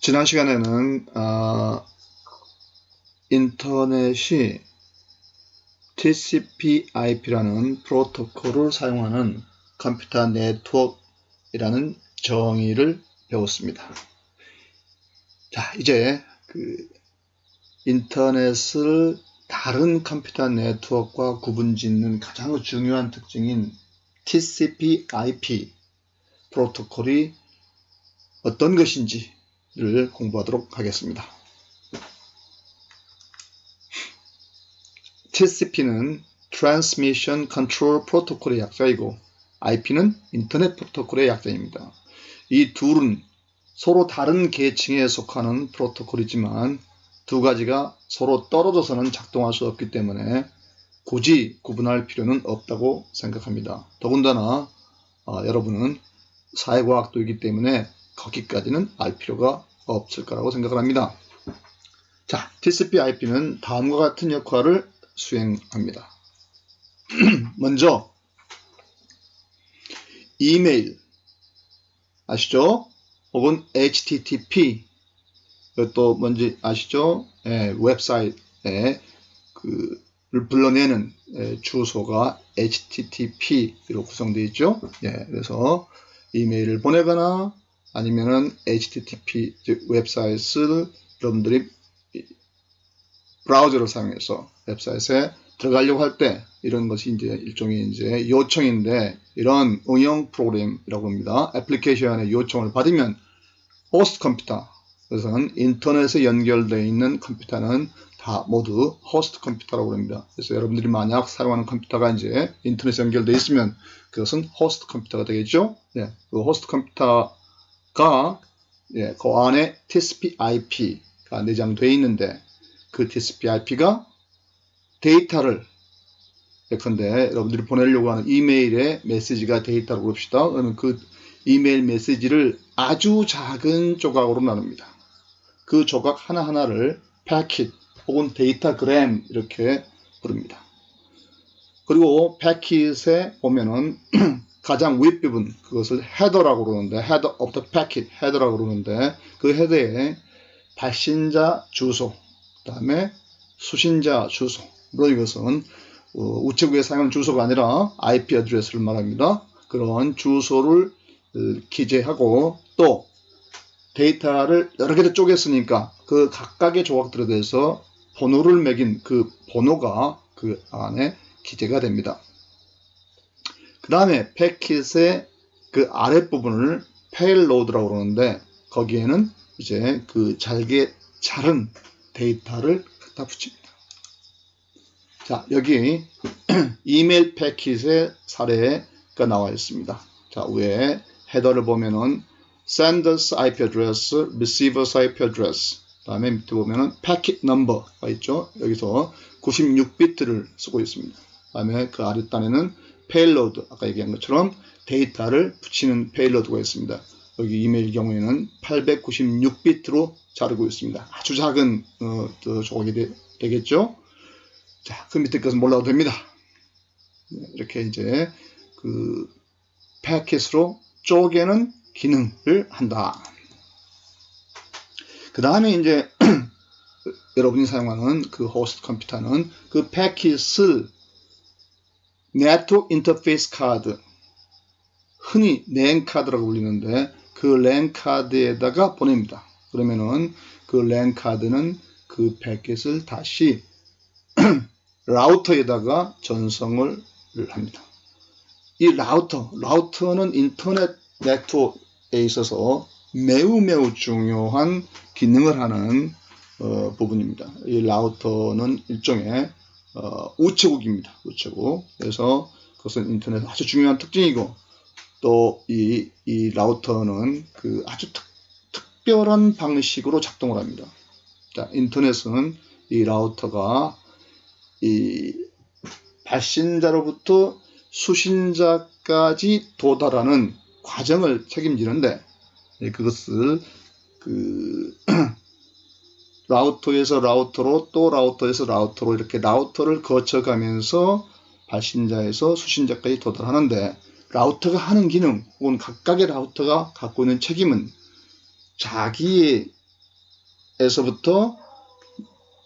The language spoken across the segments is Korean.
지난 시간에는 인터넷이 TCP/IP라는 프로토콜을 사용하는 컴퓨터 네트워크이라는 정의를 배웠습니다. 자, 이제 인터넷을 다른 컴퓨터 네트워크와 구분짓는 가장 중요한 특징인 TCP/IP 프로토콜이 어떤 것인지를 공부하도록 하겠습니다. TCP는 Transmission Control Protocol의 약자이고 IP는 인터넷 프로토콜의 약자입니다. 이 둘은 서로 다른 계층에 속하는 프로토콜이지만 두 가지가 서로 떨어져서는 작동할 수 없기 때문에 굳이 구분할 필요는 없다고 생각합니다. 더군다나 여러분은 사회과학도이기 때문에 거기까지는 알 필요가 없을 거라고 생각을 합니다. 자, TCP/IP는 다음과 같은 역할을 수행합니다. 먼저 이메일 아시죠? 혹은 HTTP 또 뭔지 아시죠? 웹사이트에 를 불러내는 주소가 HTTP로 구성되어 있죠. 그래서 이메일을 보내거나 아니면은 HTTP 즉 웹사이트를 여러분들이 브라우저를 사용해서 웹사이트에 들어가려고 할 때 이런 것이 이제 일종의 이제 요청인데 이런 응용 프로그램이라고 합니다. 애플리케이션의 요청을 받으면 호스트 컴퓨터, 그래서는 인터넷에 연결되어 있는 컴퓨터는 다 모두 호스트 컴퓨터라고 합니다. 그래서 여러분들이 만약 사용하는 컴퓨터가 이제 인터넷에 연결되어 있으면 그것은 호스트 컴퓨터가 되겠죠. 그 호스트 컴퓨터가 그 안에 TCP/IP가 내장되어 있는데 그 TCP/IP가 데이터를 예컨대 여러분들이 보내려고 하는 이메일의 메시지가 데이터라고 봅시다. 그러면 그 이메일 메시지를 아주 작은 조각으로 나눕니다. 그 조각 하나하나를 패킷 혹은 데이터그램 이렇게 부릅니다. 그리고 패킷에 보면은 가장 윗부분 그것을 헤더라고 그러는데 header of the packet 헤더라고 그러는데 그 헤더에 발신자 주소 그 다음에 수신자 주소 물론 이것은 우체국에 사용하는 주소가 아니라 IP 어드레스를 말합니다. 그런 주소를 기재하고 또 데이터를 여러 개로 쪼갰으니까 그 각각의 조각들에 대해서 번호를 매긴 그 번호가 그 안에 기재가 됩니다. 그 다음에 패킷의 그 아랫부분을 페일로드라고 그러는데 거기에는 이제 그 잘게 자른 데이터를 갖다 붙입니다. 자, 여기 이메일 패킷의 사례가 나와 있습니다. 자, 위에 헤더를 보면은 senders IP address, receivers IP address, 그 다음에 밑에 보면은 packet number가 있죠. 여기서 96비트를 쓰고 있습니다. 그 다음에 그 아랫단에는 payload, 아까 얘기한 것처럼 데이터를 붙이는 payload가 있습니다. 여기 이메일 경우에는 896비트로 자르고 있습니다. 아주 작은 조각이 되겠죠. 자, 그 밑에 것은 몰라도 됩니다. 이렇게 이제 그 패킷으로 쪼개는 기능을 한다. 그 다음에 이제 여러분이 사용하는 그 호스트 컴퓨터는 그 패킷을 네트워크 인터페이스 카드, 흔히 랜 카드라고 불리는데 그 랜 카드에다가 보냅니다. 그러면은 그 랜 카드는 그 패킷을 다시 라우터에다가 전송을 합니다. 이 라우터는 인터넷 네트워크에 있어서 매우 중요한 기능을 하는 부분입니다. 이 라우터는 일종의 우체국입니다. 우체국. 그래서 그것은 인터넷 아주 중요한 특징이고 또 이 라우터는 그 아주 특별한 방식으로 작동을 합니다. 자, 인터넷은 이 라우터가 이 발신자로부터 수신자까지 도달하는 과정을 책임지는데 그것을 라우터에서 라우터로 또 라우터에서 라우터로 이렇게 라우터를 거쳐가면서 발신자에서 수신자까지 도달하는데 라우터가 하는 기능 혹은 각각의 라우터가 갖고 있는 책임은 자기의 목적지에서부터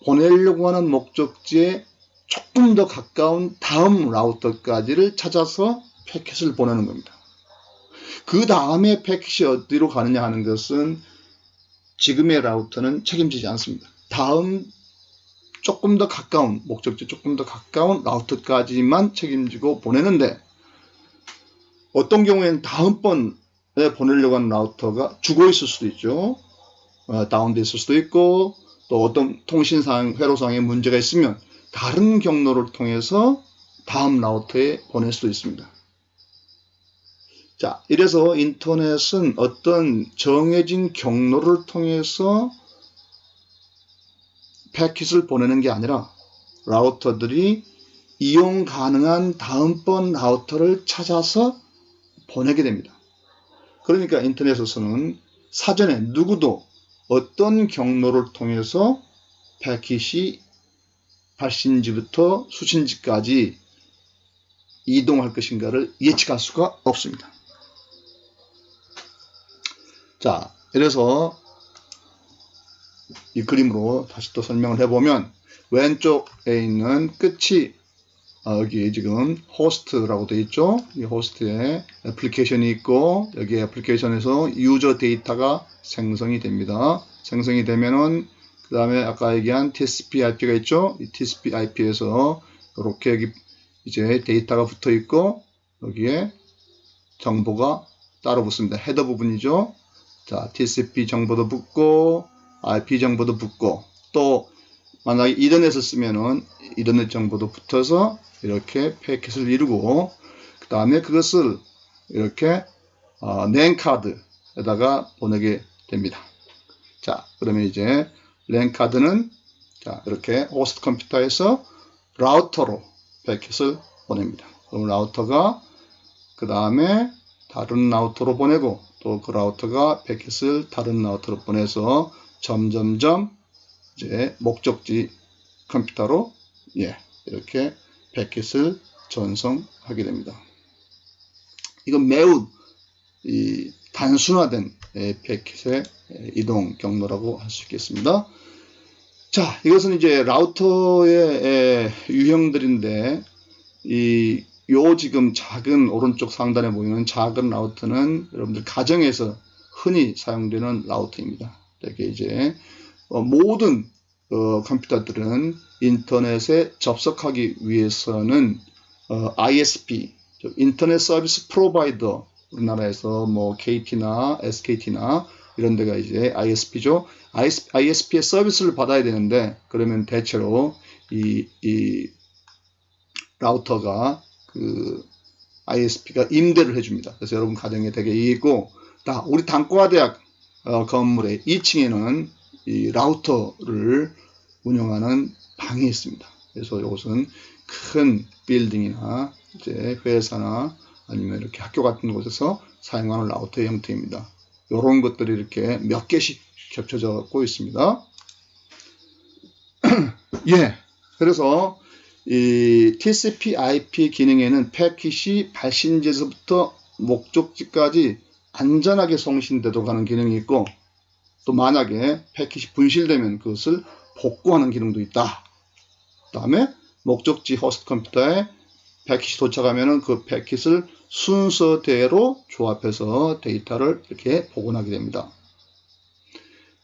보내려고 하는 목적지에 조금 더 가까운 다음 라우터까지를 찾아서 패킷을 보내는 겁니다. 그 다음에 패킷이 어디로 가느냐 하는 것은 지금의 라우터는 책임지지 않습니다. 다음 조금 더 가까운 목적지 조금 더 가까운 라우터까지만 책임지고 보내는데 어떤 경우에는 다음번에 보내려고 하는 라우터가 죽어 있을 수도 있죠. 다운돼 있을 수도 있고 또 어떤 통신상 회로상에 문제가 있으면 다른 경로를 통해서 다음 라우터에 보낼 수도 있습니다. 자, 이래서 인터넷은 어떤 정해진 경로를 통해서 패킷을 보내는 게 아니라 라우터들이 이용 가능한 다음번 라우터를 찾아서 보내게 됩니다. 그러니까 인터넷에서는 사전에 누구도 어떤 경로를 통해서 패킷이 발신지부터 수신지까지 이동할 것인가를 예측할 수가 없습니다. 자, 이래서 이 그림으로 다시 또 설명을 해보면 왼쪽에 있는 끝이 여기 지금 호스트라고 되어 있죠. 이 호스트에 애플리케이션이 있고 여기 애플리케이션에서 유저 데이터가 생성이 됩니다. 생성이 되면은 그 다음에 아까 얘기한 TCP/IP가 있죠. 이 TCP/IP에서 이렇게 여기 이제 데이터가 붙어 있고 여기에 정보가 따로 붙습니다. 헤더 부분이죠. 자, TCP 정보도 붙고 IP 정보도 붙고 또 만약에 이더넷을 쓰면은 이더넷 정보도 붙어서 이렇게 패킷을 이루고 그 다음에 그것을 이렇게 랜 카드에다가 보내게 됩니다. 자, 그러면 이제 랜 카드는 자, 이렇게 호스트 컴퓨터에서 라우터로 패킷을 보냅니다. 그럼 라우터가 그 다음에 다른 라우터로 보내고 또 그 라우터가 패킷을 다른 라우터로 보내서 점점점 이제 목적지 컴퓨터로 이렇게 패킷을 전송하게 됩니다. 이건 매우 단순화된 패킷의 이동 경로라고 할 수 있겠습니다. 자, 이것은 이제 라우터의 유형들인데 요 지금 작은 오른쪽 상단에 보이는 작은 라우터는 여러분들 가정에서 흔히 사용되는 라우터입니다. 이렇게 이제 모든 컴퓨터들은 인터넷에 접속하기 위해서는 ISP, 인터넷 서비스 프로바이더, 우리나라에서 뭐 KT나 SKT나 이런 데가 이제 ISP죠. ISP의 서비스를 받아야 되는데 그러면 대체로 이 라우터가 그 ISP가 임대를 해줍니다. 그래서 여러분 가정에 되게 있고, 우리 단과대학 건물의 2층에는 이 라우터를 운영하는 방이 있습니다. 그래서 이것은 큰 빌딩이나 이제 회사나 아니면 이렇게 학교 같은 곳에서 사용하는 라우터의 형태입니다. 이런 것들이 이렇게 몇 개씩 겹쳐져 있습니다. 그래서 이 TCP/IP 기능에는 패킷이 발신지에서부터 목적지까지 안전하게送信되도록 하는 기능이 있고 또 만약에 패킷이 분실되면 그것을 복구하는 기능도 있다. 그 다음에 목적지 호스트 컴퓨터에 패킷이 도착하면 그 패킷을 순서대로 조합해서 데이터를 이렇게 복원하게 됩니다.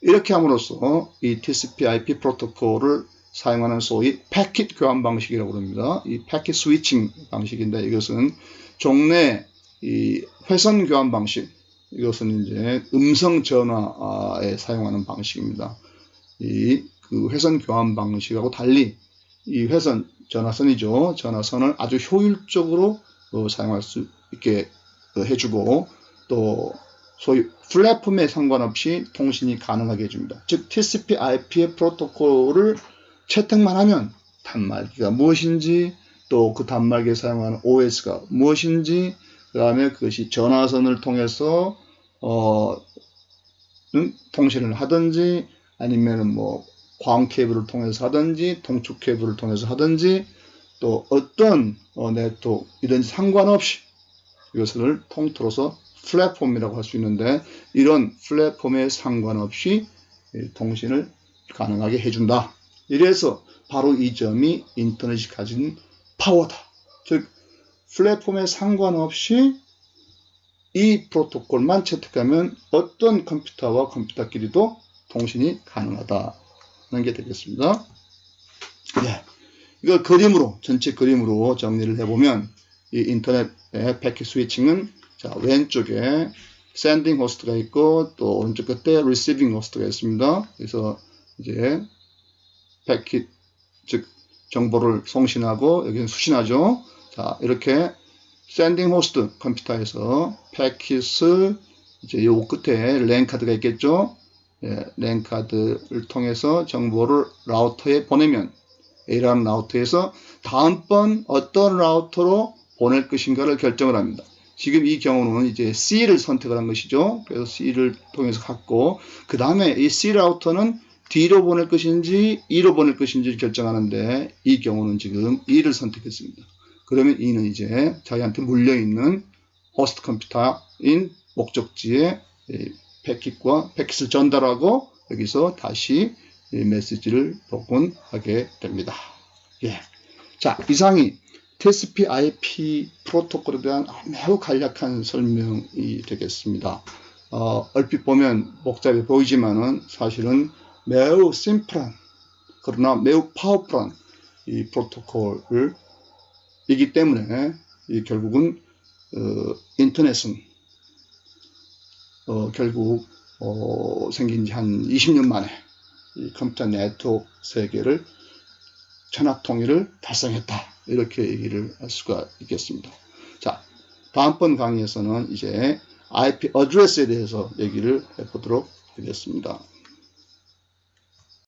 이렇게 함으로써 이 TCP/IP 프로토콜을 사용하는 소위 패킷 교환 방식이라고 합니다. 이 패킷 스위칭 방식인데 이것은 종래 이 회선 교환 방식, 이것은 이제 음성 전화에 사용하는 방식입니다. 그 회선 교환 방식하고 달리 이 회선 전화선이죠. 전화선을 아주 효율적으로 사용할 수 있게 해주고 또 소위 플랫폼에 상관없이 통신이 가능하게 해줍니다. 즉 TCP/IP의 프로토콜을 채택만 하면 단말기가 무엇인지 또 그 단말기에 사용하는 OS가 무엇인지 그 다음에 그것이 전화선을 통해서 통신을 하든지 아니면 뭐 광 케이블을 통해서 하든지 동축 케이블을 통해서 하든지 또 어떤 네트워크이든지 상관없이 이것을 통틀어서 플랫폼이라고 할 수 있는데 이런 플랫폼에 상관없이 통신을 가능하게 해준다. 이래서 바로 이 점이 인터넷이 가진 파워다. 즉 플랫폼에 상관없이 이 프로토콜만 채택하면 어떤 컴퓨터와 컴퓨터끼리도 통신이 가능하다는 게 되겠습니다. 예. 이걸 전체 그림으로 정리를 해보면 이 인터넷의 패킷 스위칭은 자, 왼쪽에 sending 호스트가 있고 또 오른쪽 끝에 receiving 호스트가 있습니다. 그래서 이제 패킷, 즉 정보를 송신하고 여기는 수신하죠. 자, 이렇게 sending 호스트 컴퓨터에서 패킷을 이제 요 끝에 랜 카드가 있겠죠. 예, 랜 카드를 통해서 정보를 라우터에 보내면 A라는 라우터에서 다음번 어떤 라우터로 보낼 것인가를 결정을 합니다. 지금 이 경우는 이제 C를 선택을 한 것이죠. 그래서 C를 통해서 갔고, 그 다음에 이 C 라우터는 D로 보낼 것인지 E로 보낼 것인지 결정하는데, 이 경우는 지금 E를 선택했습니다. 그러면 E는 이제 자기한테 물려있는 호스트 컴퓨터인 목적지에 패킷을 전달하고, 여기서 다시 메시지를 복원하게 됩니다. 예. 자, 이상이 TCP/IP 프로토콜에 대한 매우 간략한 설명이 되겠습니다. 얼핏 보면 복잡해 보이지만은 사실은 매우 심플한 그러나 매우 파워풀한 이 프로토콜이기 때문에 결국은 인터넷은 결국 생긴 지 한 20년 만에 이 컴퓨터 네트워크 세계를 천하 통일을 달성했다. 이렇게 얘기를 할 수가 있겠습니다. 자, 다음번 강의에서는 이제 IP 어드레스에 대해서 얘기를 해보도록 하겠습니다.